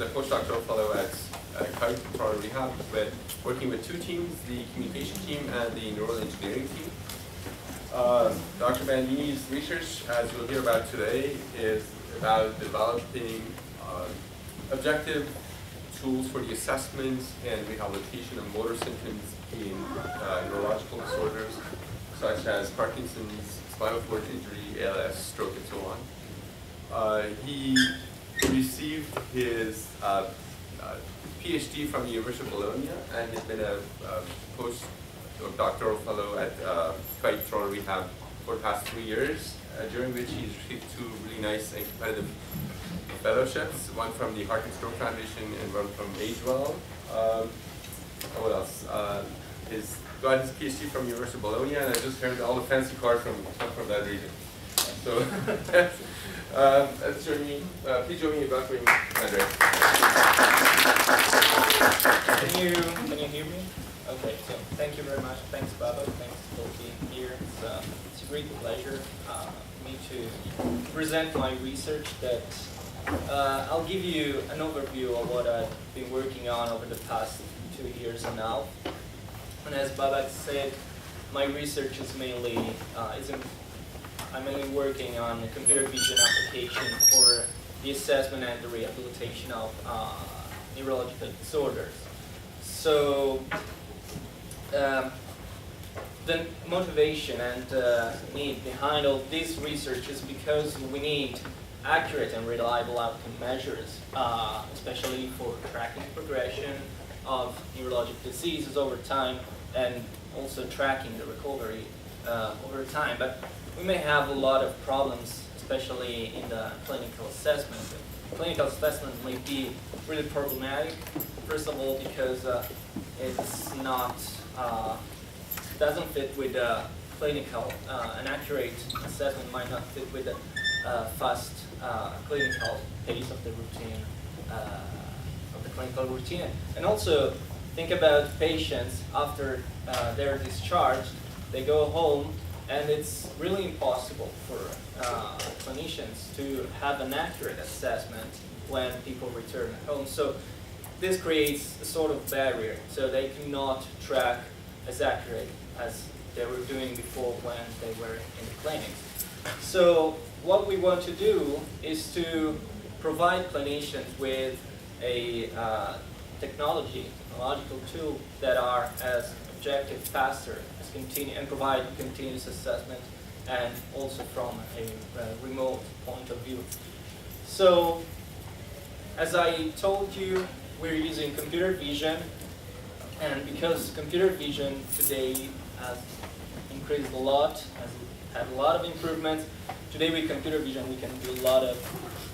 a postdoctoral fellow at Toronto Rehab, working with two teams, the communication team and the neural engineering team. Dr. Bandini's research, as you'll hear about today, is about developing objective tools for the assessment and rehabilitation of motor symptoms in neurological disorders, such as Parkinson's, spinal cord injury, ALS, stroke, and so on. He received his PhD from the University of Bologna, and he's been a postdoctoral fellow at Toronto Rehab for the past 3 years, during which he's received two really nice and competitive fellowships, one from the Heart and Stroke Foundation and one from AgeWell. What else? He's got his PhD from the University of Bologna, and I just heard all the fancy cars come from that region. So, please join me in welcoming Andrea. Can you hear me? Okay, so thank you very much. Thanks, Baba. Thanks for being here. It's a great pleasure for me to present my research. That I'll give you an overview of what I've been working on over the past 2 years now. And as Baba said, my research is mainly I'm mainly working on a computer vision application for the assessment and the rehabilitation of neurological disorders. So the motivation and need behind all this research is because we need accurate and reliable outcome measures, especially for tracking progression of neurologic diseases over time and also tracking the recovery over time. But we may have a lot of problems, especially in the clinical assessment. Clinical assessment may be really problematic, first of all, because it's not doesn't fit with the clinical. An accurate assessment might not fit with the fast clinical pace of the routine, of the clinical routine. And also think about patients after they're discharged, they go home, and it's really impossible for clinicians to have an accurate assessment when people return home. So this creates a sort of barrier, so they cannot track as accurate as they were doing before when they were in the clinics. So what we want to do is to provide clinicians with a technological tool that are as objective, faster, as and provide continuous assessment, and also from a remote point of view. So, as I told you, we're using computer vision, and because computer vision today has increased a lot, has had a lot of improvements, today with computer vision we can do a lot of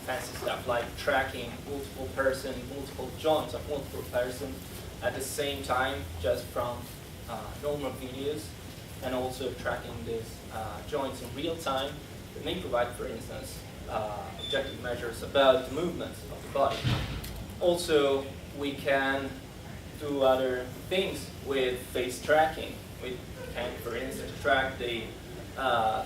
fancy stuff like tracking multiple joints of multiple persons at the same time, just from normal videos, and also tracking these joints in real time. It may provide, for instance, objective measures about the movements of the body. Also, we can do other things with face tracking. We can, for instance, track the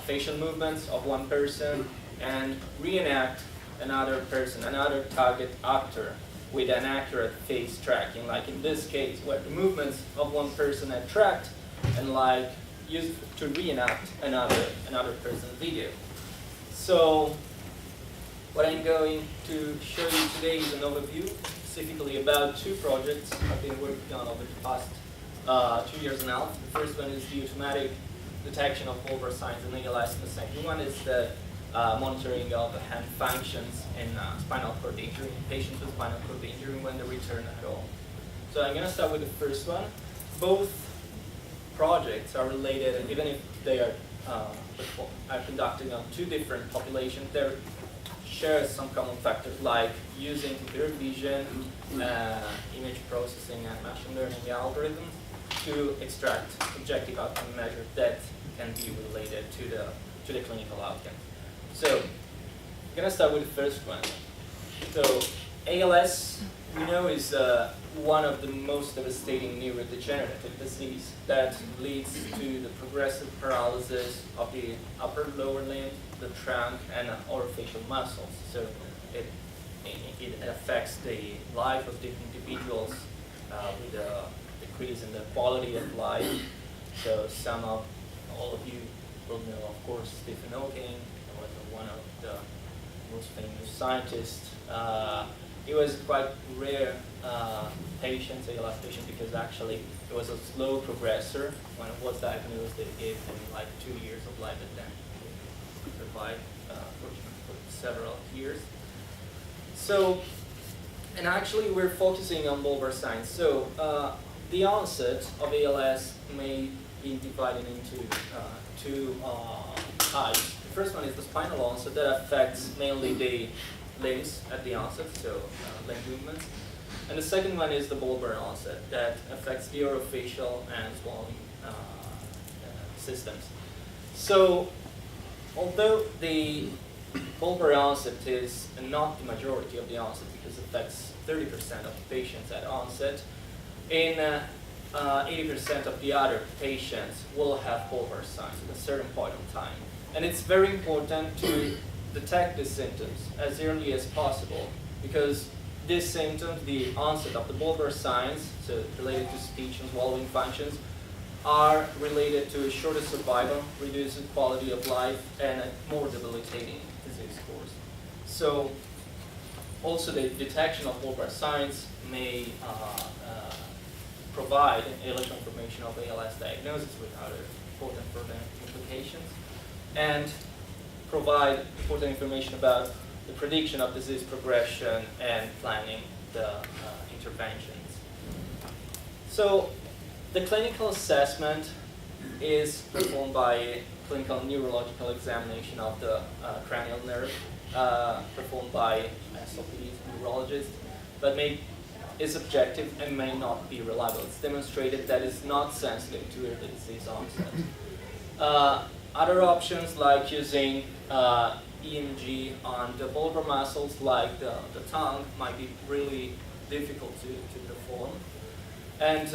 facial movements of one person and reenact another person, another target actor, with an accurate face tracking, like in this case, where the movements of one person are tracked and like used to reenact another person's video. So what I'm going to show you today is an overview specifically about two projects I've been working on over the past 2 years now. The first one is the automatic detection of bulbar signs in ALS, and the second one is the monitoring of hand functions in spinal cord injury, patients with spinal cord injury when they return at home. So I'm going to start with the first one. Both projects are related, and even if they are conducted on two different populations, they share some common factors like using computer vision, image processing, and machine learning algorithms to extract objective outcome measures that can be related to the clinical outcome. So, I'm going to start with the first one. So, ALS, we know, is one of the most devastating neurodegenerative disease that leads to the progressive paralysis of the upper lower limb, the trunk, and orofacial muscles. So, it it affects the life of different individuals with a decrease in the quality of life. So all of you will know, of course, Stephen Hawking was one of the most famous scientists. It was quite rare patient, ALS patient, because actually it was a slow progressor. When it was diagnosed, they gave him like 2 years of life, and then he survived for several years. So, and actually we're focusing on bulbar signs. So the onset of ALS may be divided into two types. The first one is the spinal onset that affects mainly the limbs at the onset, so limb movements. And the second one is the bulbar onset that affects the orofacial and swallowing systems. So, although the bulbar onset is not the majority of the onset because it affects 30% of the patients at onset, in 80% of the other patients will have bulbar signs at a certain point in time. And it's very important to detect these symptoms as early as possible, because these symptoms, the onset of the bulbar signs, so related to speech and swallowing functions, are related to a shorter survival, reduced quality of life, and a more debilitating disease course. So also the detection of bulbar signs may provide additional information of ALS diagnosis with other important further implications, and provide important information about the prediction of disease progression and planning the interventions. So the clinical assessment is performed by a clinical neurological examination of the cranial nerve, performed by SLPs, neurologists, but is objective and may not be reliable. It's demonstrated that it's not sensitive to early disease onset. Other options like using EMG on the bulbar muscles like the tongue might be really difficult to perform. And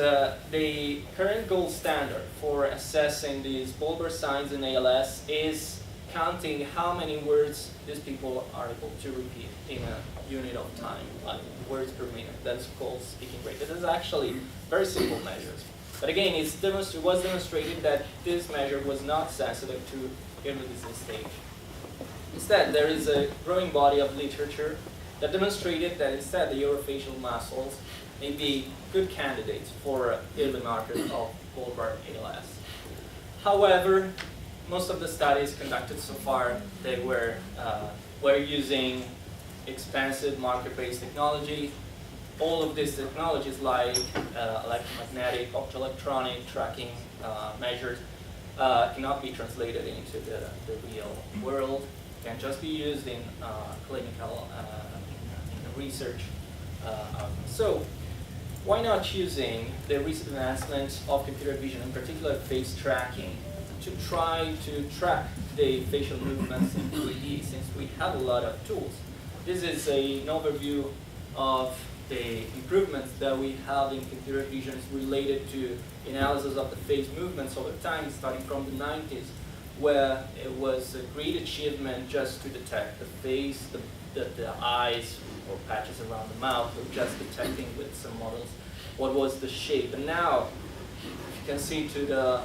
the current gold standard for assessing these bulbar signs in ALS is counting how many words these people are able to repeat in a unit of time, like words per minute. That's called speaking rate. This is actually very simple measures. But again, it was demonstrated that this measure was not sensitive to early disease stage. Instead, there is a growing body of literature that demonstrated that instead the orofacial muscles may be good candidates for early markers of bulbar ALS. However, most of the studies conducted so far, they were using expensive marker-based technology. All of these technologies like electromagnetic, optoelectronic tracking measures cannot be translated into the real world, can just be used in clinical in research. So why not using the recent advancement of computer vision, in particular face tracking, to try to track the facial movements in 3D, since we have a lot of tools. This is an overview of the improvements that we have in computer vision related to analysis of the face movements over time, starting from the 90s, where it was a great achievement just to detect the face, the eyes, or patches around the mouth, or just detecting with some models what was the shape. And now, you can see to the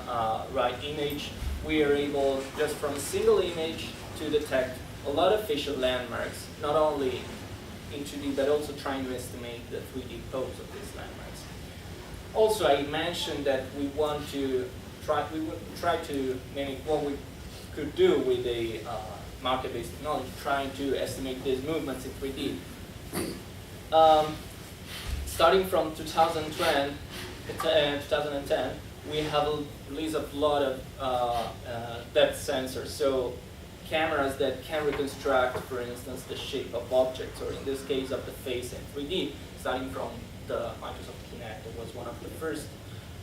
right image, we are able, just from a single image, to detect a lot of facial landmarks, not only in 2D, but also trying to estimate the 3D pose of these landmarks. Also, I mentioned that we would try to mimic what we could do with a marker-based technology, trying to estimate these movements in 3D. Starting from 2010, we have a release of a lot of depth sensors. So cameras that can reconstruct, for instance, the shape of objects, or in this case of the face in 3D, starting from the Microsoft Kinect, that was one of the first,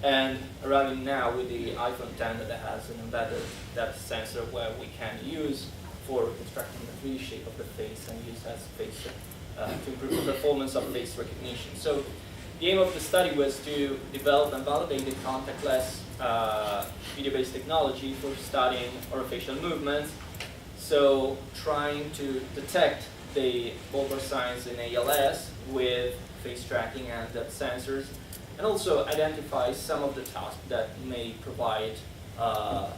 and arriving now with the iPhone 10 that has an embedded depth sensor where we can use for reconstructing the 3D shape of the face and use as face to improve the performance of face recognition. So the aim of the study was to develop and validate a contactless video-based technology for studying orofacial movements. So trying to detect the bulbar signs in ALS with face tracking and depth sensors, and also identify some of the tasks that may provide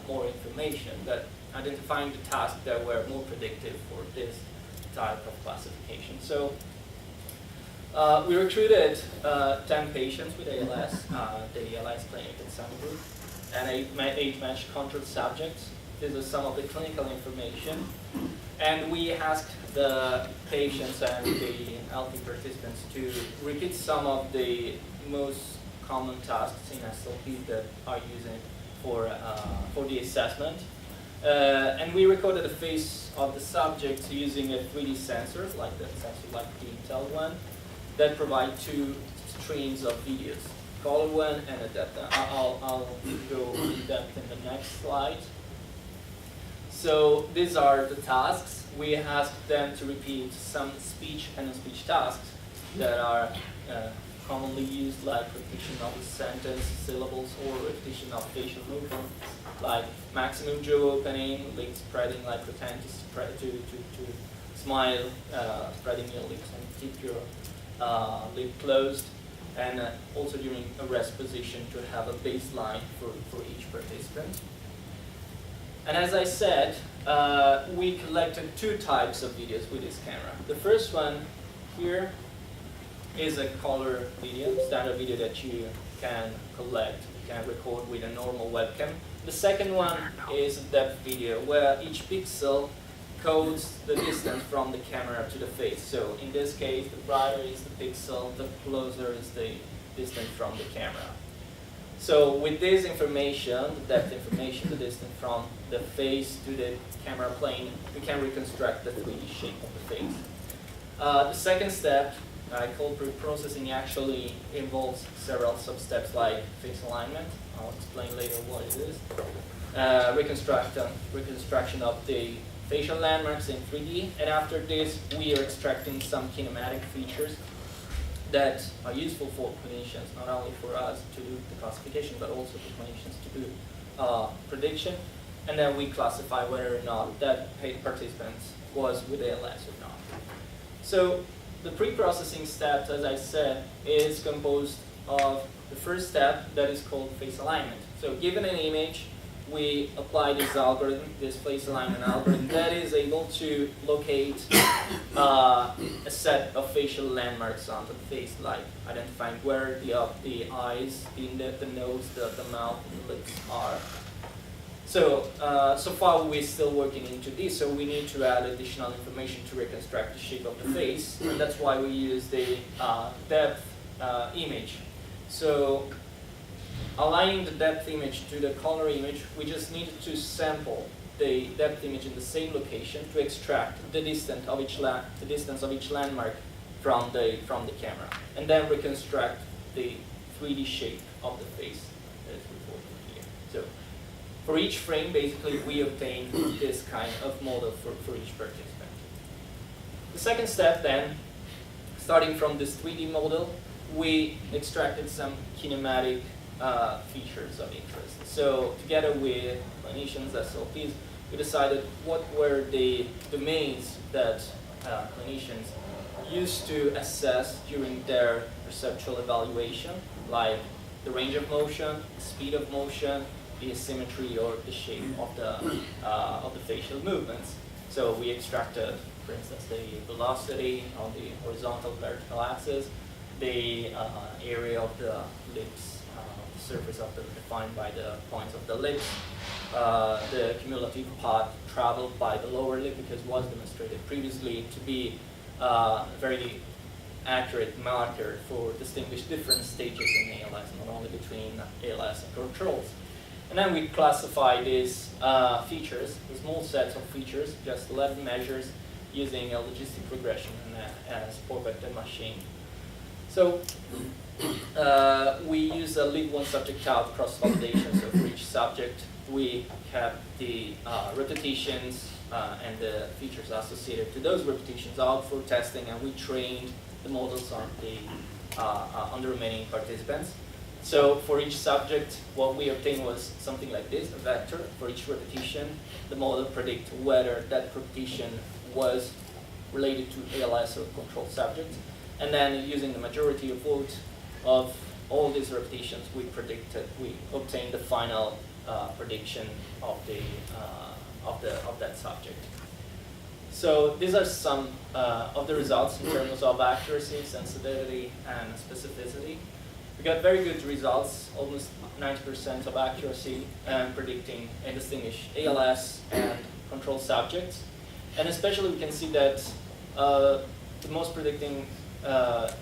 more information, that identifying the tasks that were more predictive for this type of classification. So we recruited 10 patients with ALS, the ALS clinic in Sanguru, and 8 matched control subjects. This is some of the clinical information. And we asked the patients and the healthy participants to repeat some of the most common tasks in SLP that are using for the assessment. And we recorded the face of the subject using a 3D sensor, like the Intel one, that provide 2 streams of videos, color one and a depth. I'll go in depth in the next slide. So these are the tasks. We asked them to repeat some speech and non-speech tasks that are commonly used, like repetition of a sentence, syllables, or repetition of facial movements, like maximum jaw opening, lips spreading, like pretend to spread to smile, spreading your lips and keep your lip closed, and also during a rest position to have a baseline for each participant. And as I said, we collected 2 types of videos with this camera. The first one here is a color video, standard video that you can collect, you can record with a normal webcam. The second one is a depth video, where each pixel codes the distance from the camera to the face. So in this case, the brighter is the pixel, the closer is the distance from the camera. So with this information, the depth information, the distance from the face to the camera plane, we can reconstruct the 3D shape of the face. The second step, I call pre-processing, actually involves several sub-steps like face alignment. I'll explain later what it is. Reconstruction of the facial landmarks in 3D, and after this, we are extracting some kinematic features that are useful for clinicians, not only for us to do the classification, but also for clinicians to do prediction. And then we classify whether or not that participant was with ALS or not. So the pre-processing step, as I said, is composed of the first step that is called face alignment. So given an image, we apply this algorithm, this face alignment algorithm, that is able to locate a set of facial landmarks on the face, like identifying where the eyes, the nose, the mouth, and the lips are. So, so far we're still working into this, so we need to add additional information to reconstruct the shape of the face, and that's why we use the depth image. So, aligning the depth image to the color image, we just need to sample the depth image in the same location to extract the distance of each landmark from the camera, and then reconstruct the 3D shape of the face that is reported here. So, for each frame, basically, we obtain this kind of model for each participant. The second step, then, starting from this 3D model, we extracted some kinematic features of interest. So together with clinicians, SLPs, we decided what were the domains that clinicians used to assess during their perceptual evaluation, like the range of motion, speed of motion, the asymmetry or the shape of the facial movements. So we extracted, for instance, the velocity on the horizontal vertical axis, the area of the lips, surface of the defined by the points of the lips, the cumulative path traveled by the lower lip, because it was demonstrated previously to be a very accurate marker for distinguish different stages in ALS, not only between ALS and controls. And then we classify these features, the small sets of features, just 11 measures, using a logistic regression and a support vector machine. So we use a lead one subject out cross-validation. So for each subject, we have the repetitions and the features associated to those repetitions out for testing, and we trained the models on the remaining participants. So for each subject, what we obtained was something like this, a vector. For each repetition, the model predicts whether that repetition was related to ALS or control subjects. And then using the majority of votes of all these repetitions, we obtained the final prediction of that subject. So these are some of the results in terms of accuracy, sensitivity, and specificity. We got very good results, almost 90% of accuracy, predicting and distinguish ALS and control subjects. And especially we can see that the most predicting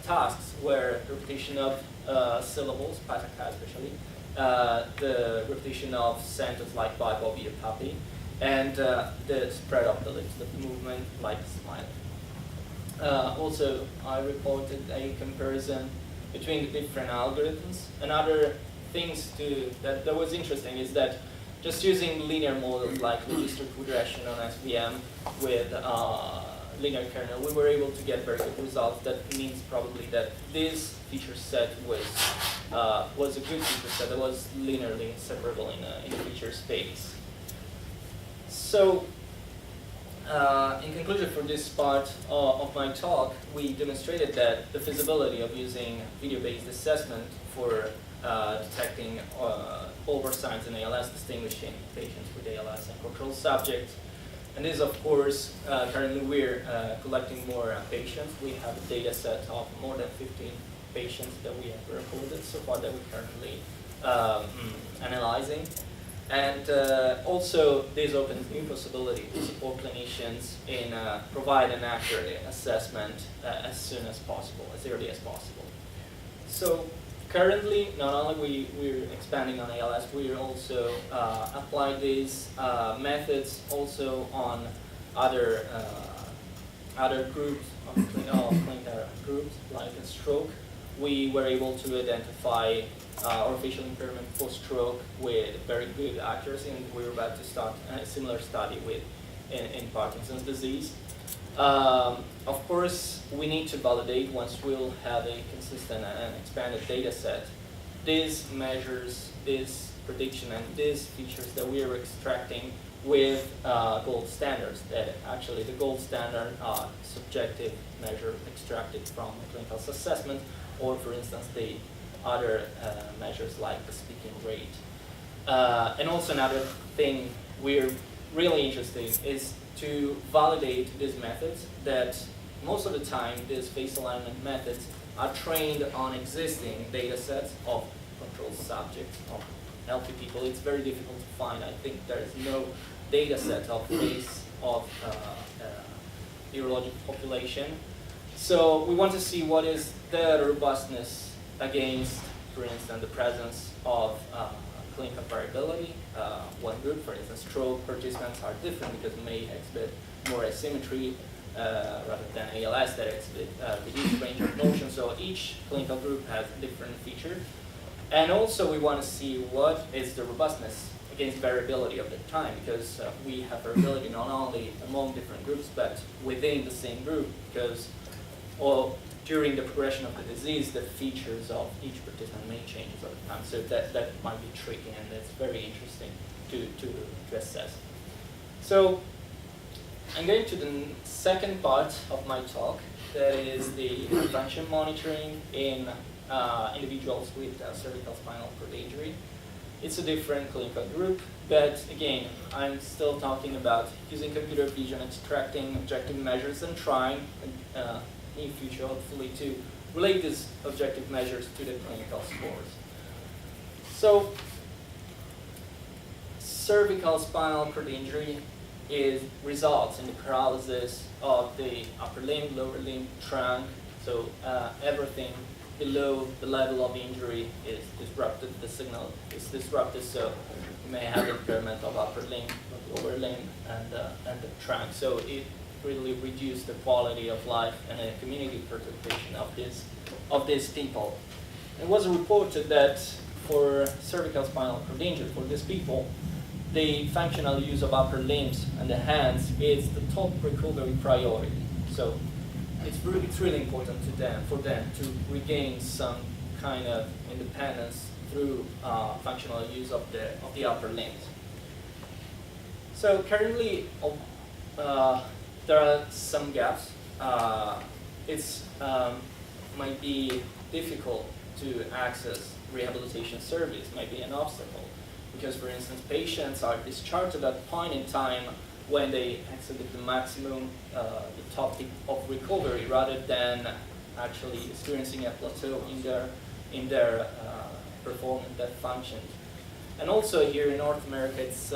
tasks were repetition of syllables, pataka especially, the repetition of sentences like bye, Bobby, a puppy, and the spread of the lips, the movement like smile. Also, I reported a comparison between the different algorithms. And other things that was interesting is that just using linear models like logistic regression on SVM with linear kernel, we were able to get very good results. That means probably that this feature set was a good feature set that was linearly separable in a feature space. So, in conclusion for this part of my talk, we demonstrated that the feasibility of using video-based assessment for detecting over signs in ALS, distinguishing patients with ALS and control subjects. And this, of course, currently we're collecting more patients. We have a data set of more than 15 patients that we have recorded so far that we're currently analyzing. And also, this opens new possibility to support clinicians in provide an accurate assessment as soon as possible, as early as possible. So currently, not only we're expanding on ALS, we also apply these methods also on other groups of clinical groups like a stroke. We were able to identify or facial impairment post-stroke with very good accuracy, and we're about to start a similar study in Parkinson's disease. Of course, we need to validate once we'll have a consistent and expanded data set. These measures, this prediction, and these features that we are extracting with gold standards, that actually the gold standard are subjective measure extracted from clinical assessment, or for instance, the other measures like the speaking rate. And also another thing we're really interested in is to validate these methods, that most of the time these face alignment methods are trained on existing data sets of control subjects, of healthy people. It's very difficult to find. I think there is no data set of face of neurological population. So we want to see what is the robustness against, for instance, the presence of clinical variability. One group, for instance, stroke participants are different because may exhibit more asymmetry rather than ALS that exhibit reduced range of motion. So each clinical group has different features. And also we want to see what is the robustness against variability of the time, because we have variability not only among different groups but within the same group, because during the progression of the disease, the features of each participant may change over time. So that might be tricky, and it's very interesting to assess. So I'm going to the second part of my talk, that is the function monitoring in individuals with cervical spinal cord injury. It's a different clinical group, but again, I'm still talking about using computer vision, extracting objective measures, and trying in future, hopefully, to relate these objective measures to the clinical scores. So, cervical spinal cord injury results in the paralysis of the upper limb, lower limb, trunk. So everything below the level of injury is disrupted. The signal is disrupted, so you may have impairment of upper limb, lower limb, and the trunk. So it really reduce the quality of life and a community participation of these people. It was reported that for cervical spinal cord injury, for these people, the functional use of upper limbs and the hands is the top recovery priority. So it's really important for them to regain some kind of independence through functional use of the upper limbs. So currently, there are some gaps it's might be difficult to access rehabilitation service, might be an obstacle. Because, for instance, patients are discharged at that point in time when they exited the maximum, the top peak of recovery, rather than actually experiencing a plateau in their performance, their function. And also here in North America, it's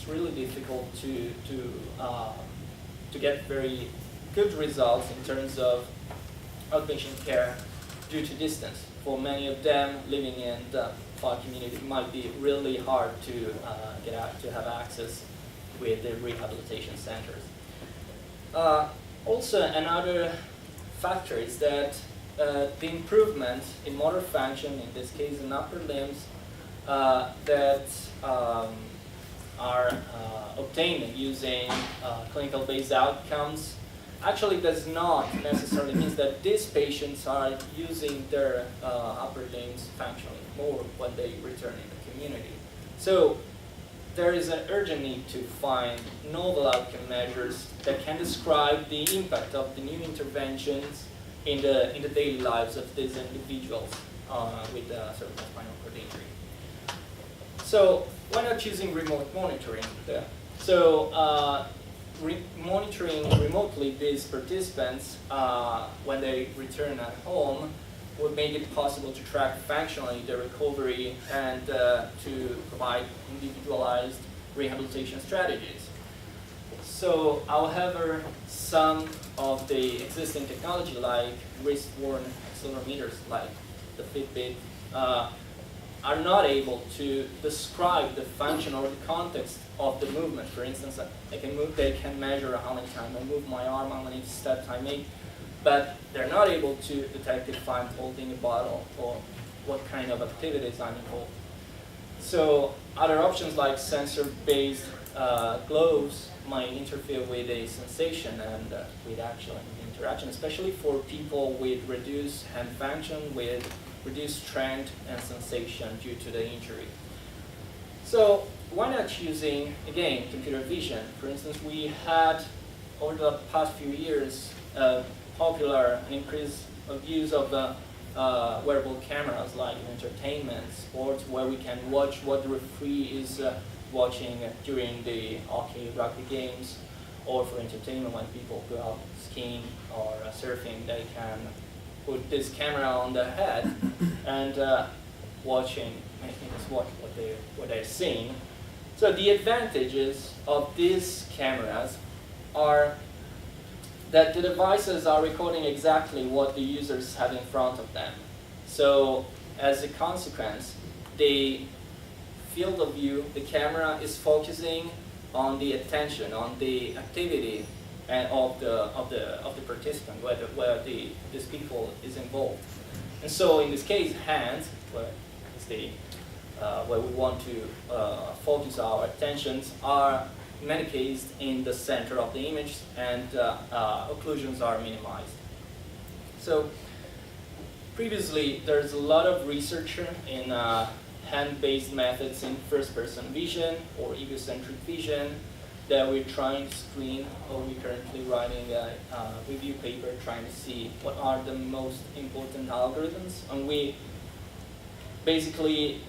really difficult to get very good results in terms of outpatient care due to distance. For many of them, living in the far community, it might be really hard to get out to have access with the rehabilitation centers. Also, another factor is that the improvement in motor function, in this case in upper limbs, that are obtained using clinical-based outcomes actually does not necessarily mean that these patients are using their upper limbs functionally more when they return in the community. So there is an urgent need to find novel outcome measures that can describe the impact of the new interventions in the daily lives of these individuals with cervical spinal cord injury. So why not using remote monitoring? Monitoring remotely these participants when they return at home would make it possible to track functionally the recovery and to provide individualized rehabilitation strategies. So, however, some of the existing technology like wrist-worn accelerometers like the Fitbit are not able to describe the function or the context of the movement. For instance, they can measure how many times I move my arm, how many steps I make, but they're not able to detect if I'm holding a bottle or what kind of activities I'm involved. So other options like sensor-based gloves might interfere with a sensation and with actual interaction, especially for people with reduced hand function, with reduced strength and sensation due to the injury. So why not using, again, computer vision? For instance, we had, over the past few years, popular increase of use of wearable cameras like in entertainment, sports, where we can watch what the referee is watching during the hockey, rugby games, or for entertainment when people go out skiing or surfing, they can put this camera on their head and making us watch what they're seeing. So the advantages of these cameras are that the devices are recording exactly what the users have in front of them. So as a consequence, the field of view, the camera is focusing on the attention, on the activity of the participant, where this people is involved. And so in this case, hands, where we want to focus our attentions, are in many cases in the center of the image, and occlusions are minimized. So previously, there's a lot of research in hand-based methods in first-person vision or egocentric vision that we're trying to screen, or we're currently writing a review paper trying to see what are the most important algorithms. And we basically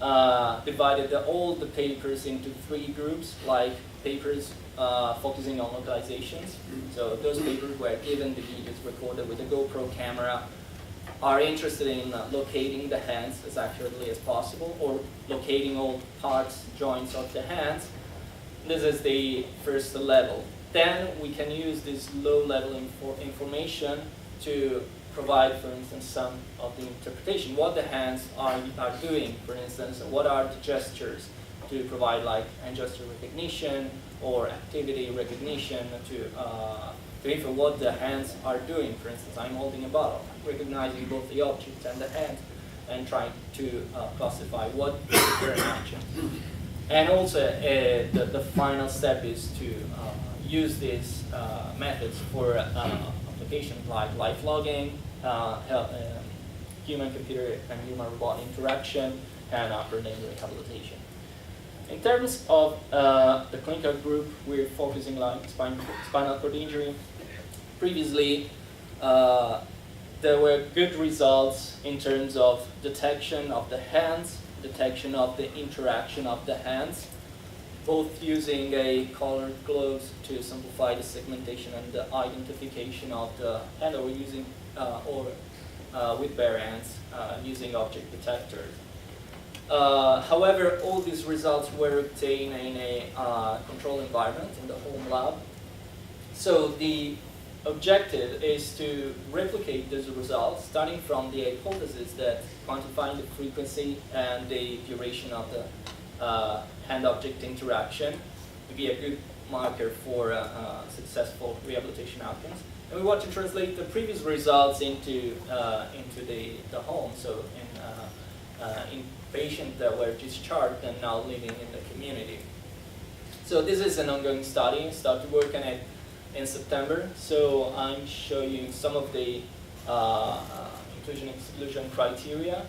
divided all the papers into 3 groups, like papers focusing on localizations. So those papers were given the videos recorded with a GoPro camera, are interested in locating the hands as accurately as possible, or locating all parts, joints of the hands. This is the first level. Then we can use this low-level information to provide, for instance, some of the interpretation, what the hands are doing, for instance, what are the gestures, to provide like hand gesture recognition or activity recognition to info what the hands are doing. For instance, I'm holding a bottle, recognizing both the object and the hand, and trying to classify what is the current action. And also, the final step is to use these methods for applications like life logging, human-computer and human-robot interaction, and upper limb rehabilitation. In terms of the clinical group, we're focusing on spinal cord injury. previously, there were good results in terms of detection of the hands, detection of the interaction of the hands, both using a colored gloves to simplify the segmentation and the identification of the hand, or using with bare hands using object detectors. However, all these results were obtained in a controlled environment in the home lab. So the objective is to replicate these results, starting from the hypothesis that quantifying the frequency and the duration of the hand-object interaction would be a good marker for successful rehabilitation outcomes. And we want to translate the previous results into the home, so in patients that were discharged and now living in the community. So this is an ongoing study. I started working on it in September. So I'm showing you some of the inclusion-exclusion criteria.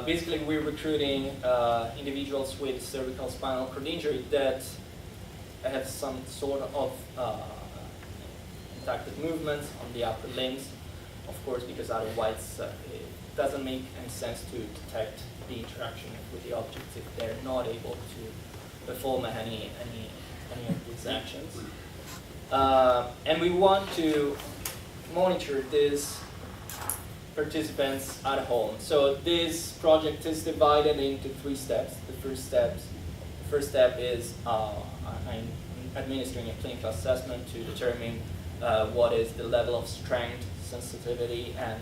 Basically, we're recruiting individuals with cervical spinal cord injury that have some sort of impacted movements on the upper limbs, of course, because otherwise it doesn't make any sense to detect the interaction with the objects if they're not able to perform any of these actions. And we want to monitor these participants at home. So this project is divided into 3 steps. The first step is I'm administering a clinical assessment to determine what is the level of strength, sensitivity, and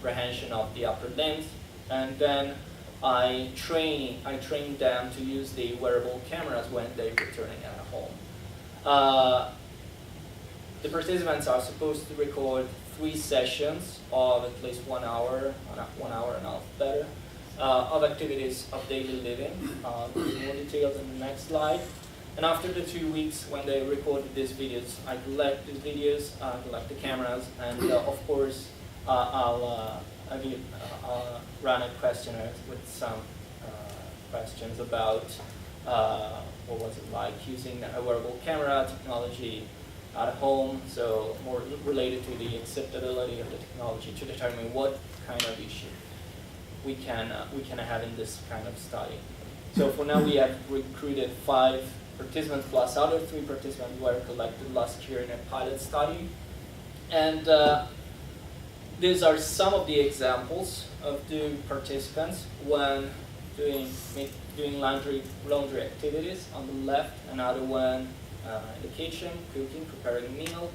prehension of the upper limbs. And then I train them to use the wearable cameras when they're returning at home. The participants are supposed to record 3 sessions of at least 1 hour, 1 hour and a half better, of activities of daily living. More details in the next slide. And after the 2 weeks when they recorded these videos, I collect these videos, collect the cameras, and of course I'll run a questionnaire with some questions about what was it like using a wearable camera technology at home, so more related to the acceptability of the technology to determine what kind of issue we can have in this kind of study. So for now we have recruited 5 participants plus other 3 participants who were collected last year in a pilot study. And these are some of the examples of the participants when doing laundry activities on the left, another one in the kitchen, cooking, preparing a meal.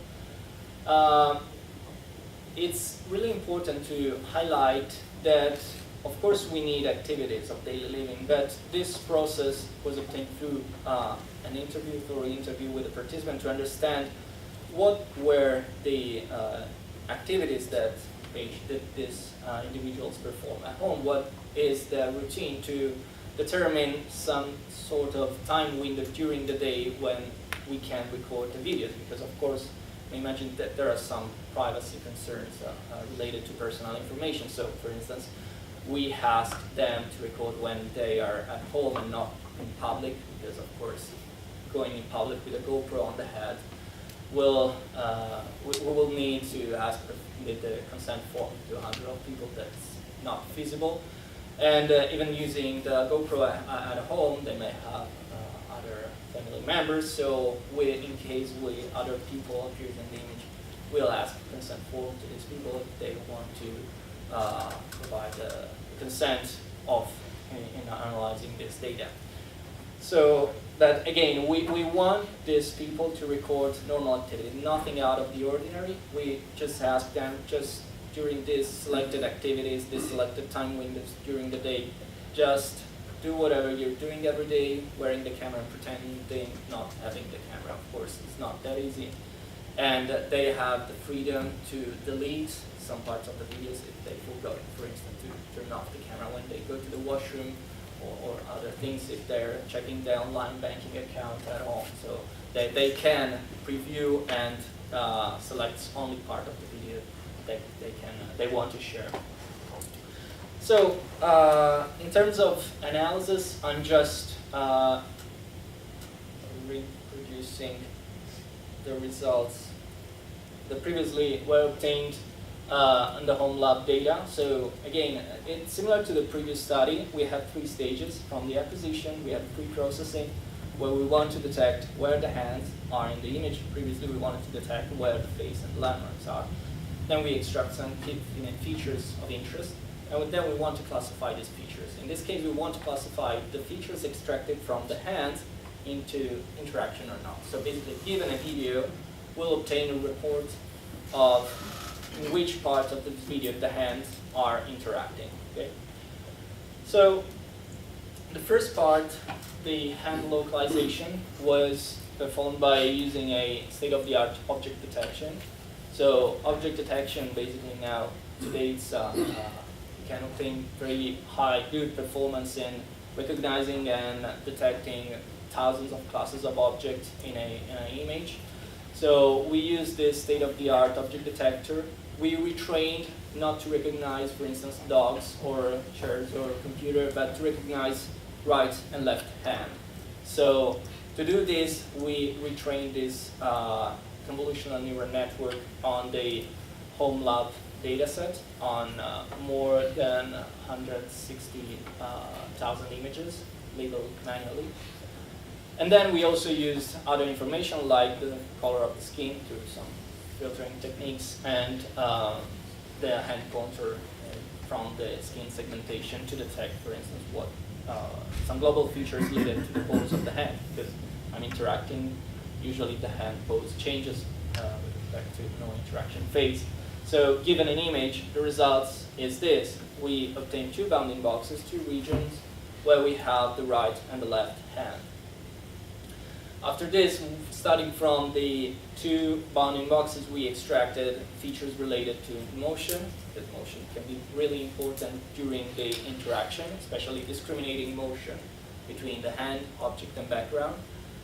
It's really important to highlight that, of course, we need activities of daily living, but this process was obtained through an interview with the participant to understand what were the activities that these individuals perform at home, what is the routine, to determine some sort of time window during the day when we can record the videos, because of course I imagine that there are some privacy concerns related to personal information. So for instance, we ask them to record when they are at home and not in public, because of course going in public with a GoPro on the head we will need to ask the consent form to 100 of people. That's not feasible. And even using the GoPro at home, they may have other family members, so in case other people appear in the image, we'll ask consent form to these people if they want to provide the consent in analyzing this data. So that again, we want these people to record normal activity, nothing out of the ordinary. We just ask them, just during these selected activities, these selected time windows during the day, just do whatever you're doing every day, wearing the camera and pretending not having the camera. Of course, it's not that easy. And they have the freedom to delete some parts of the videos if they forgot, for instance, to turn off the camera when they go to the washroom, or other things if they're checking their online banking account at home. So they can preview and select only part of the video they want to share. So in terms of analysis, I'm just reproducing the results the previously were obtained on the home lab data. So again, it's similar to the previous study. We have 3 stages. From the acquisition, we have pre-processing, where we want to detect where the hands are in the image. Previously, we wanted to detect where the face and landmarks are. Then we extract some features of interest, and then we want to classify these features. In this case, we want to classify the features extracted from the hands into interaction or not. So basically, given a video, we'll obtain a report of in which parts of the video the hands are interacting. Okay? So the first part, the hand localization, was performed by using a state-of-the-art object detection. So object detection basically now today it's can obtain very high, good performance in recognizing and detecting thousands of classes of objects in an image. So we use this state-of-the-art object detector. We retrained not to recognize, for instance, dogs or chairs or computer, but to recognize right and left hand. So to do this, we retrained this convolutional neural network on the home lab dataset on more than 160,000 images labeled manually. And then we also used other information like the color of the skin through some filtering techniques and the hand contour from the skin segmentation to detect, for instance, what some global features related to the pose of the hand, because I'm interacting, usually the hand pose changes with respect to no interaction phase. So given an image, the results is this. We obtain 2 bounding boxes, 2 regions, where we have the right and the left hand. After this, starting from the 2 bounding boxes, we extracted features related to motion, because motion can be really important during the interaction, especially discriminating motion between the hand, object, and background.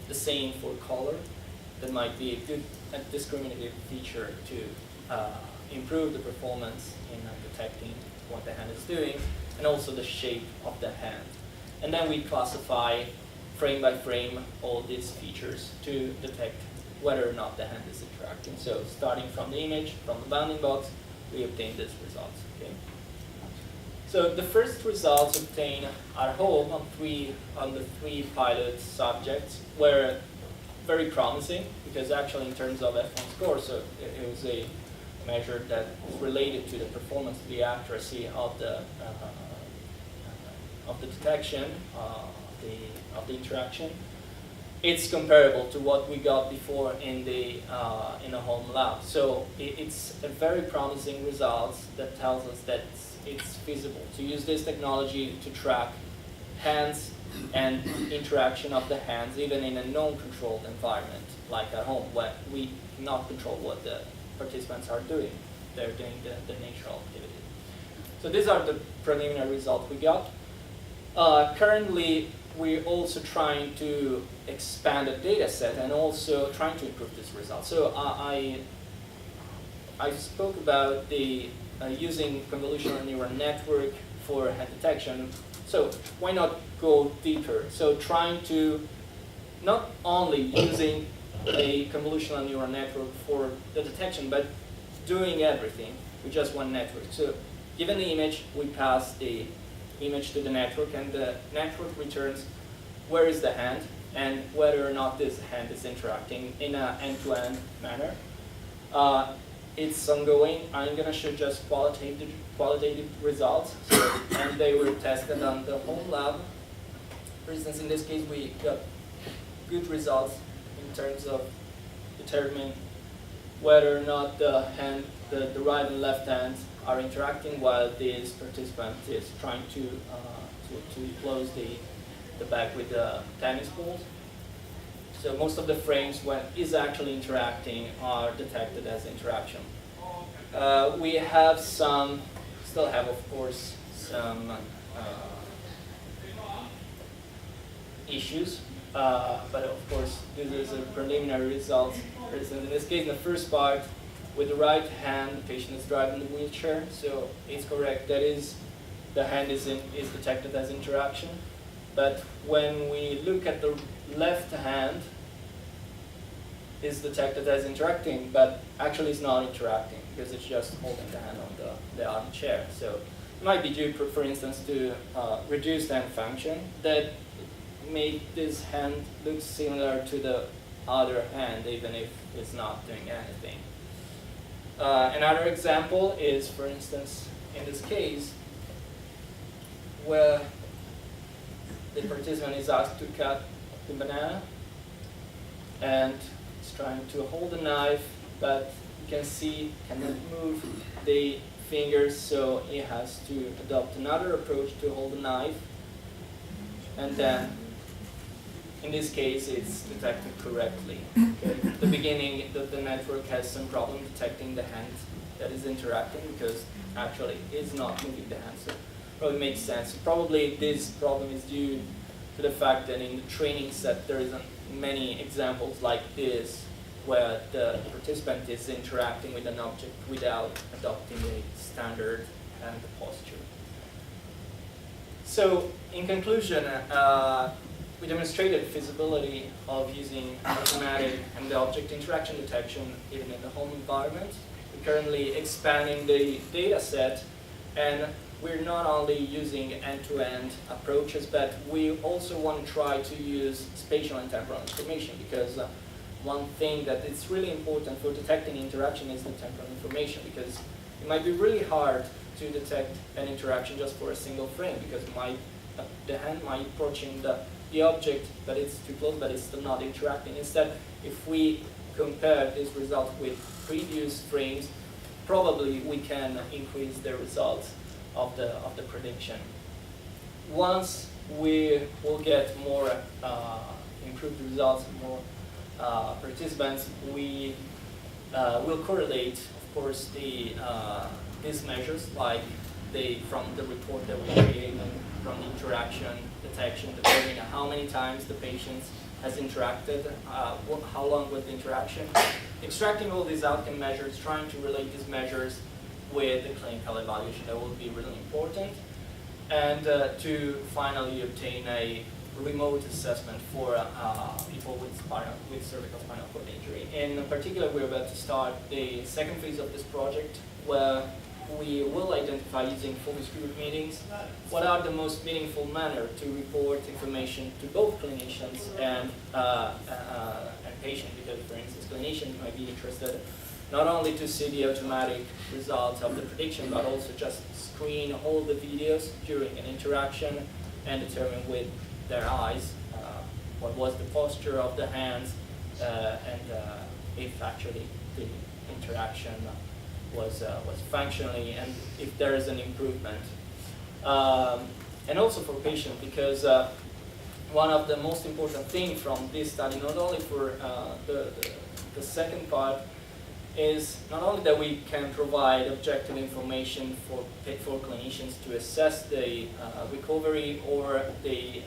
The same for color. That might be a good discriminative feature to improve the performance in detecting what the hand is doing, and also the shape of the hand. And then we classify frame by frame all these features to detect whether or not the hand is interacting. So starting from the image, from the bounding box, we obtain these results. Okay? So the first results obtained at home on the 3 pilot subjects were very promising, because actually in terms of F1 score, so it was a measure that is related to the performance, the accuracy of the detection, of the interaction. It's comparable to what we got before in the home lab. So it's a very promising results that tells us that it's feasible to use this technology to track hands and interaction of the hands even in a non-controlled environment like at home, where we cannot control what the participants are doing. They're doing the natural activity. So these are the preliminary results we got. Currently, we're also trying to expand the data set and also trying to improve this result. So I spoke about the using convolutional neural network for hand detection. So why not go deeper? So trying to not only using a convolutional neural network for the detection, but doing everything with just one network. So given the image, we pass the image to the network, and the network returns where is the hand and whether or not this hand is interacting in an end-to-end manner. It's ongoing. I'm going to show just qualitative results, and they were tested on the home lab. For instance, in this case, we got good results in terms of determining whether or not the right and left hands are interacting while this participant is trying to close the bag with the tennis balls. So most of the frames when is actually interacting are detected as interaction. We have still have of course some issues, but of course this is a preliminary result. For instance, in this case, in the first part, with the right hand, the patient is driving the wheelchair, so it's correct. That is, the hand is detected as interaction. But when we look at the left hand, is detected as interacting, but actually it's not interacting because it's just holding the hand on the armchair. So it might be due, for instance, to reduced hand function that make this hand look similar to the other hand, even if it's not doing anything. Another example is, for instance, in this case, where the participant is asked to cut the banana and is trying to hold the knife, but you can see cannot move the fingers, so it has to adopt another approach to hold the knife, and then in this case it's detected correctly. Okay? At the beginning the network has some problem detecting the hand that is interacting because actually it's not moving the hand, so probably makes sense. Probably this problem is due to the fact that in the training set there isn't many examples like this where the participant is interacting with an object without adopting a standard hand posture. So in conclusion, we demonstrated feasibility of using automatic and the object interaction detection even in the home environment. We're currently expanding the data set, and we're not only using end-to-end approaches, but we also want to try to use spatial and temporal information, because one thing that is really important for detecting interaction is the temporal information, because it might be really hard to detect an interaction just for a single frame, because the hand might be approaching the object, but it's too close, but it's still not interacting. Instead, if we compare this result with previous frames, probably we can increase the results of the prediction. Once we will get more improved results, more participants, we will correlate, of course, these measures, like from the report that we create, from the interaction detection, determining how many times the patient has interacted, how long was the interaction, extracting all these outcome measures, trying to relate these measures with the clinical evaluation. That will be really important, and to finally obtain a remote assessment for people with cervical spinal cord injury. In particular, we're about to start the second phase of this project, where we will identify, using focus group meetings, what are the most meaningful manner to report information to both clinicians and patient. Because, for instance, clinicians might be interested not only to see the automatic results of the prediction, but also just screen all the videos during an interaction and determine with their eyes what was the posture of the hands and if actually the interaction was functionally, and if there is an improvement. And also for patients, because one of the most important things from this study, not only for the second part, is not only that we can provide objective information for clinicians to assess the recovery or the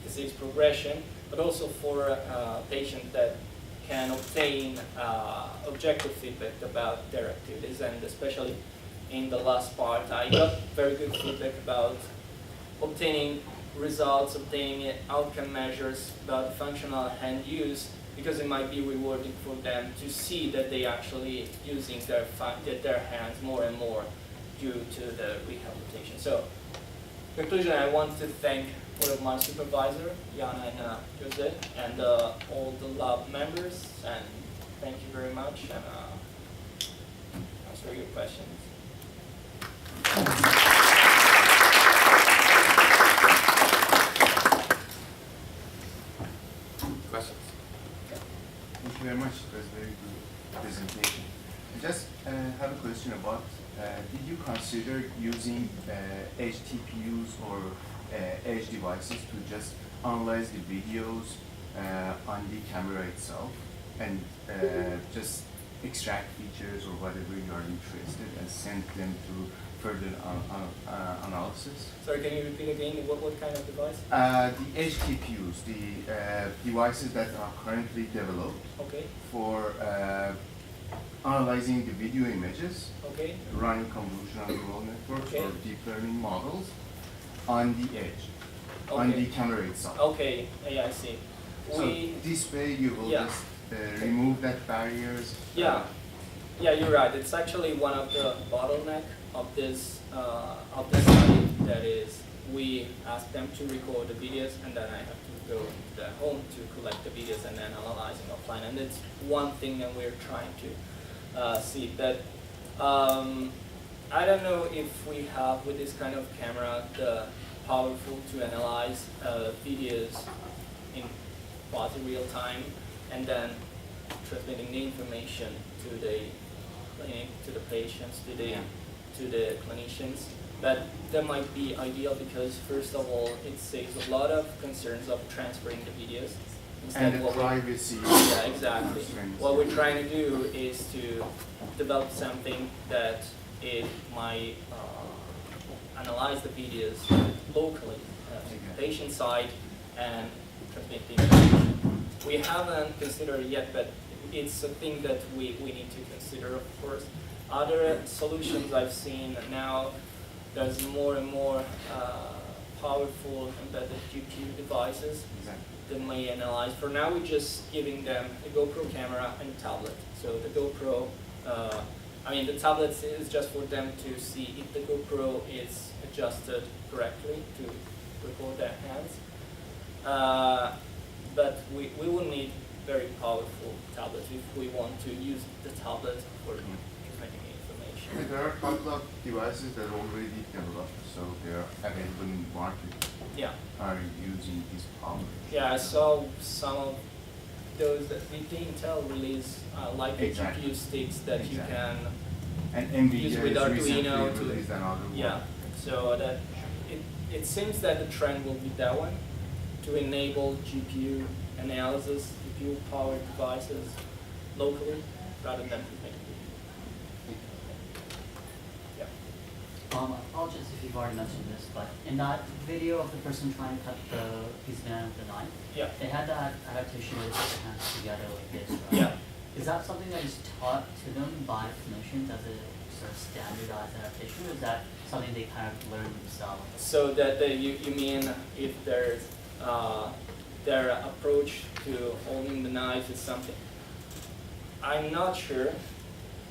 disease progression, but also for patients that can obtain objective feedback about their activities. And especially in the last part, I got very good feedback about obtaining results, obtaining outcome measures about functional hand use, because it might be rewarding for them to see that they actually using their hands more and more due to the rehabilitation. So, conclusion, I want to thank all of my supervisor, Jana and Jose, and all the lab members, and thank you very much, and answer your questions. Questions? Thank you very much. It was a very good presentation. I just have a question about, did you consider using edge TPUs or edge devices to just analyze the videos on the camera itself and just extract features or whatever you are interested and send them to further analysis? Sorry, can you repeat again? What kind of device? The edge TPUs, the devices that are currently developed for analyzing the video images, running convolutional neural networks or deep learning models on the edge, on the camera itself. Yeah, I see. So this way you will just remove that barriers? Yeah, yeah, you're right. It's actually one of the bottleneck of this study. That is, we ask them to record the videos, and then I have to go to their home to collect the videos and then analyzing offline. And it's one thing that we're trying to see. That I don't know if we have with this kind of camera the powerful to analyze videos in quasi real time and then transmitting the information to the clinic, to the patients, to the clinicians. But that might be ideal because first of all, it saves a lot of concerns of transferring the videos. And the privacy. Yeah, exactly. What we're trying to do is to develop something that it might analyze the videos locally, patient side, and transmit the information. We haven't considered it yet, but it's a thing that we need to consider, of course. Other solutions I've seen now, there's more and more powerful embedded GPU devices that may analyze. For now, we're just giving them a GoPro camera and a tablet. So the GoPro, the tablet is just for them to see if the GoPro is adjusted correctly to record their hands. But we will need very powerful tablets if we want to use the tablet for transmitting information. There are a couple of devices that are already developed, so they are available in the market. Yeah. Are using this power? Yeah, I saw some of those that Intel release like GPU sticks that you can and NVIDIA use with Arduino to released another one. So that it seems that the trend will be that one, to enable GPU analysis, GPU powered devices locally rather than Apologies if you've already mentioned this, but in that video of the person trying to cut the piece of banana with the knife, they had that adaptation where they put their hands together like this, right? Yeah. Is that something that is taught to them by clinicians as a sort of standardized adaptation, or is that something they kind of learn themselves? So that you mean if there's their approach to holding the knife is something? I'm not sure,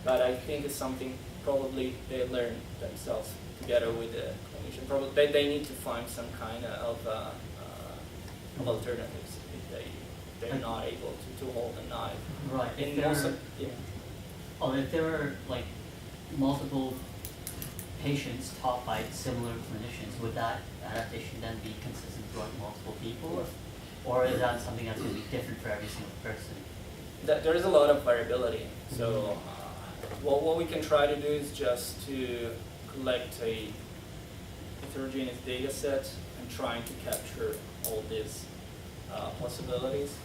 but I think it's something probably they learn themselves together with the clinician. Probably they need to find some kind of alternatives if they're not able to hold a knife. Right. In most of, if there were like multiple patients taught by similar clinicians, would that adaptation then be consistent throughout multiple people, or is that something that's going to be different for every single person? There is a lot of variability. So what we can try to do is just to collect a heterogeneous data set and trying to capture all these possibilities.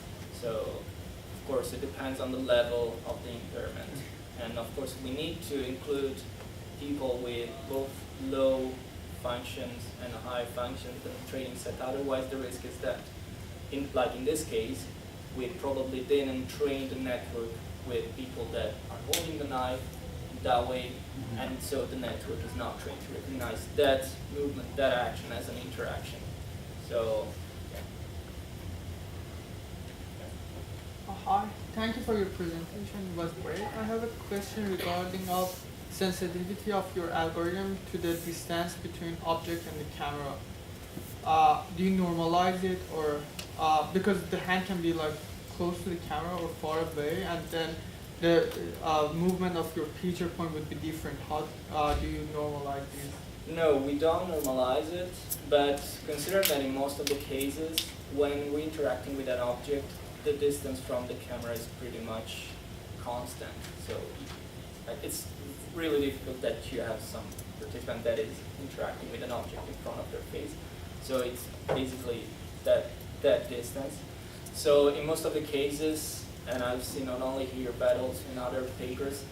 So of course it depends on the level of the impairment, and of course we need to include people with both low functions and high functions in the training set. Otherwise the risk is that in this case we probably didn't train the network with people that are holding the knife that way, and so the network is not trained to recognize that movement, that action as an interaction. So, Hi, thank you for your presentation. It was great. I have a question regarding of sensitivity of your algorithm to the distance between object and the camera. Do you normalize it, or because the hand can be like close to the camera or far away, and then the movement of your picture point would be different. How do you normalize this? no, we don't normalize it, but consider that in most of the cases, when we're interacting with an object, the distance from the camera is pretty much constant. So it's really difficult that you have some participant that is interacting with an object in front of their face. So it's basically that distance. So in most of the cases, and I've seen not only here but also in other papers,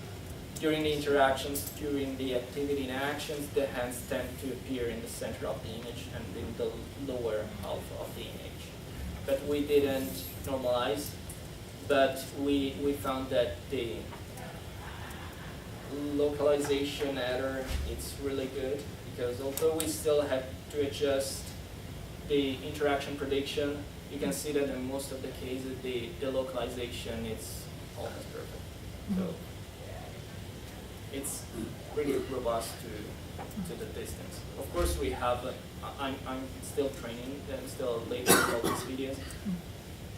during the interactions, during the activity in actions, the hands tend to appear in the center of the image and in the lower half of the image. But we didn't normalize, but we found that the localization error is really good, because although we still have to adjust the interaction prediction, you can see that in most of the cases, the localization is almost perfect. So it's pretty robust to the distance. Of course, we have, I'm still training, I'm still later in all these videos.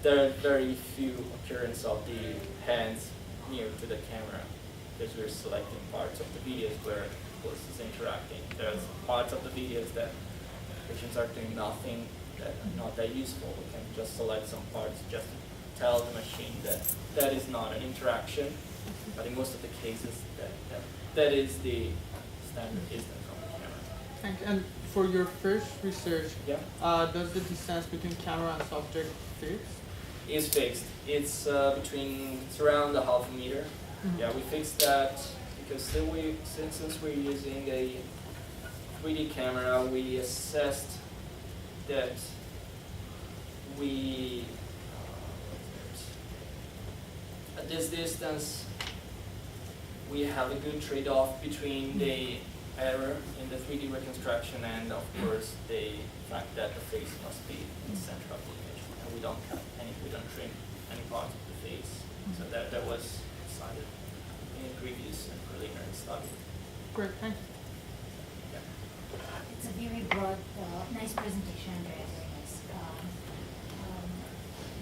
There are very few occurrence of the hands near to the camera, because we're selecting parts of the videos where of course is interacting. There's parts of the videos that patients are doing nothing, that are not that useful. We can just select some parts just to tell the machine that that is not an interaction, but in most of the cases that is the standard distance from the camera. Thank you. And for your first research, Yeah. Does the distance between camera and subject fix? Is fixed. It's it's around a half a meter. Yeah, we fixed that because since we're using a 3D camera, we assessed that we at this distance we have a good trade-off between the error in the 3D reconstruction and of course the fact that the face must be in the center of the image, and we don't cut we don't trim any part of the face. So that was decided in a previous and preliminary study. Great, thank you. Yeah. It's a very broad, nice presentation, Andrea, very nice.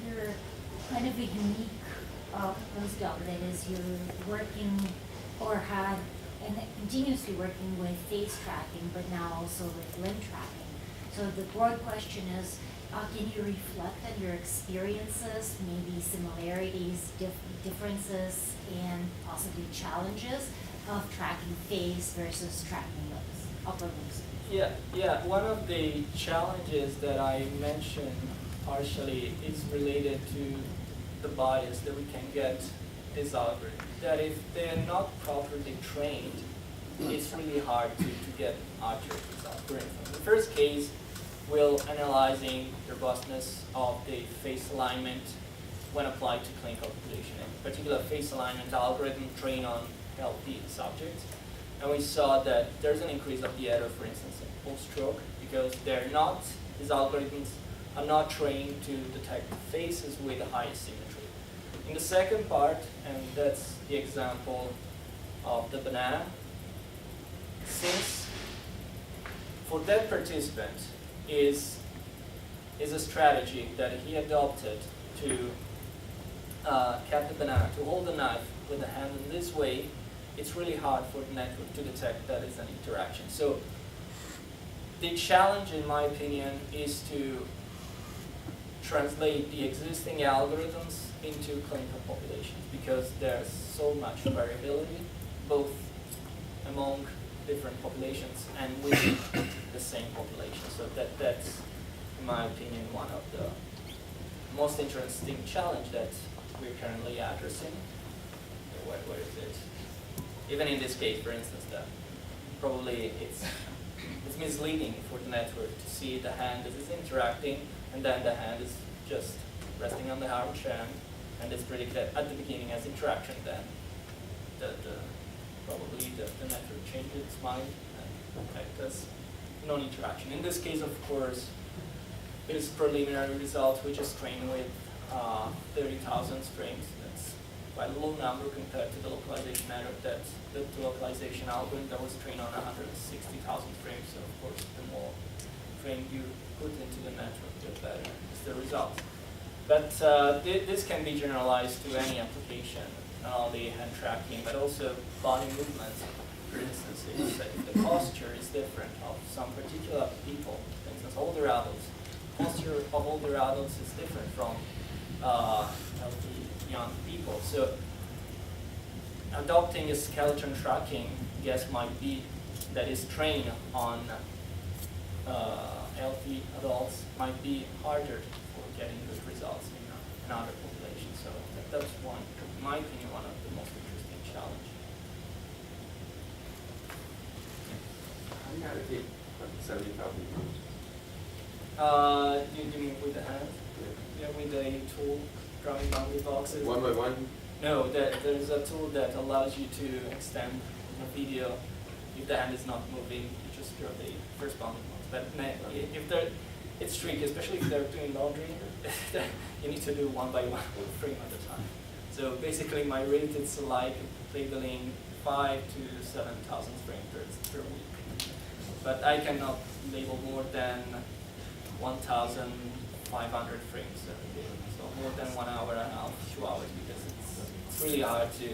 You're kind of a unique postdoc, that is you're working or had and continuously working with face tracking, but now also with limb tracking. So the broad question is, can you reflect on your experiences, maybe similarities, differences, and possibly challenges of tracking face versus tracking limbs, upper limbs? Yeah. One of the challenges that I mentioned partially is related to the bias that we can get this algorithm. That if they're not properly trained, it's really hard to get accurate results. For instance, in the first case, we're analyzing the robustness of the face alignment when applied to clinical population, in particular face alignment algorithm trained on healthy subjects. And we saw that there's an increase of the error, for instance, in post-stroke, because these algorithms are not trained to detect faces with the highest symmetry. In the second part, and that's the example of the banana, since for that participant is a strategy that he adopted to cut the banana, to hold the knife with the hand in this way, it's really hard for the network to detect that is an interaction. So the challenge, in my opinion, is to translate the existing algorithms into clinical populations, because there's so much variability, both among different populations and within the same population. So that's, in my opinion, one of the most interesting challenge that we're currently addressing. What is it? Even in this case, for instance, that probably it's misleading for the network to see the hand that is interacting, and then the hand is just resting on the arm hand, and it's predicted at the beginning as interaction. Then probably the network changed its mind and detected as non-interaction. In this case, of course, it is preliminary result. We just trained with 30,000 frames. That's quite a low number compared to the localization error that the localization algorithm that was trained on 160,000 frames. So of course, the more frame you put into the network, the better is the result. But this can be generalized to any application, not only hand tracking, but also body movement. For instance, if the posture is different of some particular people, for instance, older adults, posture of older adults is different from healthy young people. So adopting a skeleton tracking, I guess, might be that is trained on healthy adults might be harder for getting good results in other populations. So that's one, in my opinion, one of the most interesting challenges. How do you allocate 70,000 pounds? You mean with the hand? Yeah, with a tool, drawing boundary boxes. One by one? No, there's a tool that allows you to extend a video. If the hand is not moving, you just draw the first boundary box. But if it's tricky, especially if they're doing laundry. You need to do one by one frame at a time. So basically, my rate is like labeling 5 to 7,000 frames per week. But I cannot label more than 1,500 frames every day. So more than 1 hour and a half, 2 hours, because it's really hard to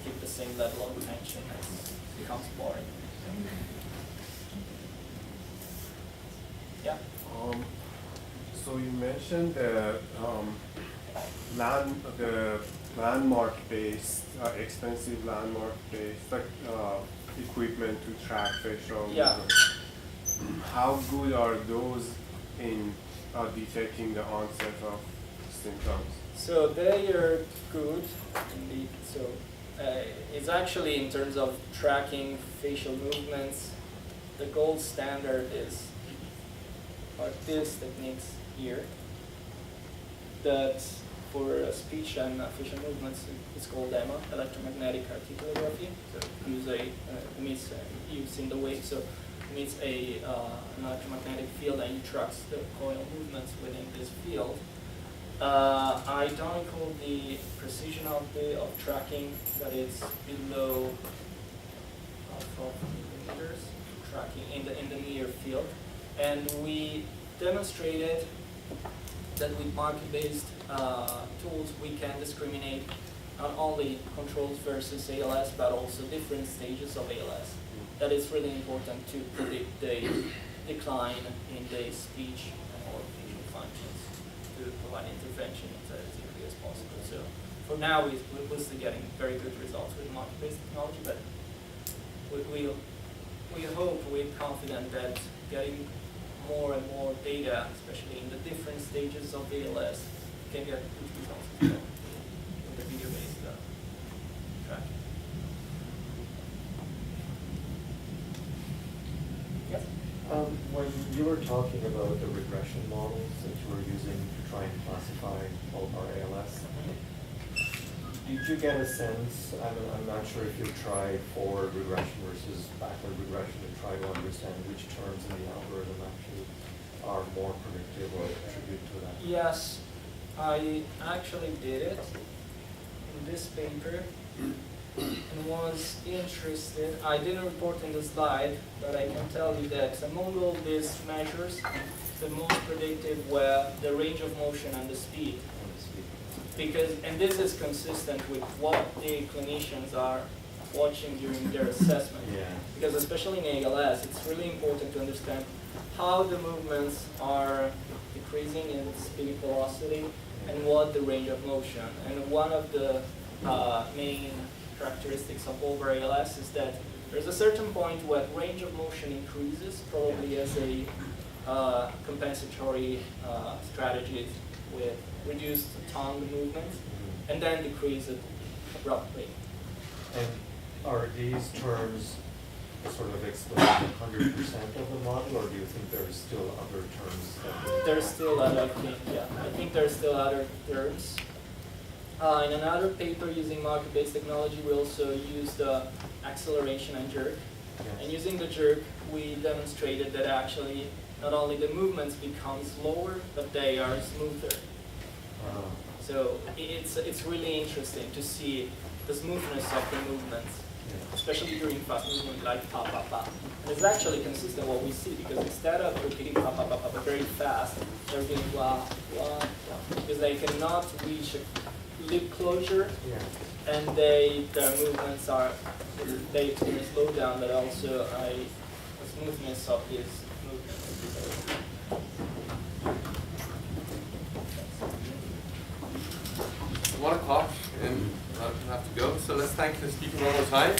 keep the same level of attention. It becomes boring. Yeah. So you mentioned the landmark-based, expensive landmark-based equipment to track facial movement. How good are those in detecting the onset of symptoms? So they are good indeed. So it's actually in terms of tracking facial movements, the gold standard are these techniques here. That for speech and facial movements, it's called EMA, electromagnetic articulography. So emits using the wave. So emits an electromagnetic field and it tracks the coil movements within this field. I don't recall the precision of tracking, but it's below 12 millimeters tracking in the near field. And we demonstrated that with market-based tools, we can discriminate not only controls versus ALS, but also different stages of ALS. That is really important to predict the decline in the speech or facial functions to provide intervention as early as possible. So for now, we're still getting very good results with market-based technology, but we hope, we're confident that getting more and more data, especially in the different stages of ALS, can get good results as well with the video-based tracking. Yes? When you were talking about the regression models that you were using to try and classify bulbar ALS, did you get a sense, I'm not sure if you've tried forward regression versus backward regression to try to understand which terms in the algorithm actually are more predictive or attribute to that? Yes, I actually did it in this paper and was interested. I didn't report in the slide, but I can tell you that among all these measures, the most predictive were the range of motion and the speed. And this is consistent with what the clinicians are watching during their assessment. Yeah. Because especially in ALS, it's really important to understand how the movements are decreasing in speed velocity and what the range of motion. And one of the main characteristics of bulbar ALS is that there's a certain point where range of motion increases, probably as a compensatory strategy with reduced tongue movement, and then decrease it abruptly. And are these terms sort of explain 100% of the model, or do you think there's still other terms that There's still other things, yeah. I think there's still other terms. In another paper using market-based technology, we also used acceleration and jerk. Yes. And using the jerk, we demonstrated that actually not only the movements become slower, but they are smoother. So it's really interesting to see the smoothness of the movements, especially during fast movement like pa pa pa. And it's actually consistent what we see, because instead of repeating pa pa pa pa very fast, they're doing wah wah wah, because they cannot reach a lip closure, and their movements they experience slowdown, but also a smoothness of these movements. 1 o'clock and I have to go, so let's thank the speaker one more time.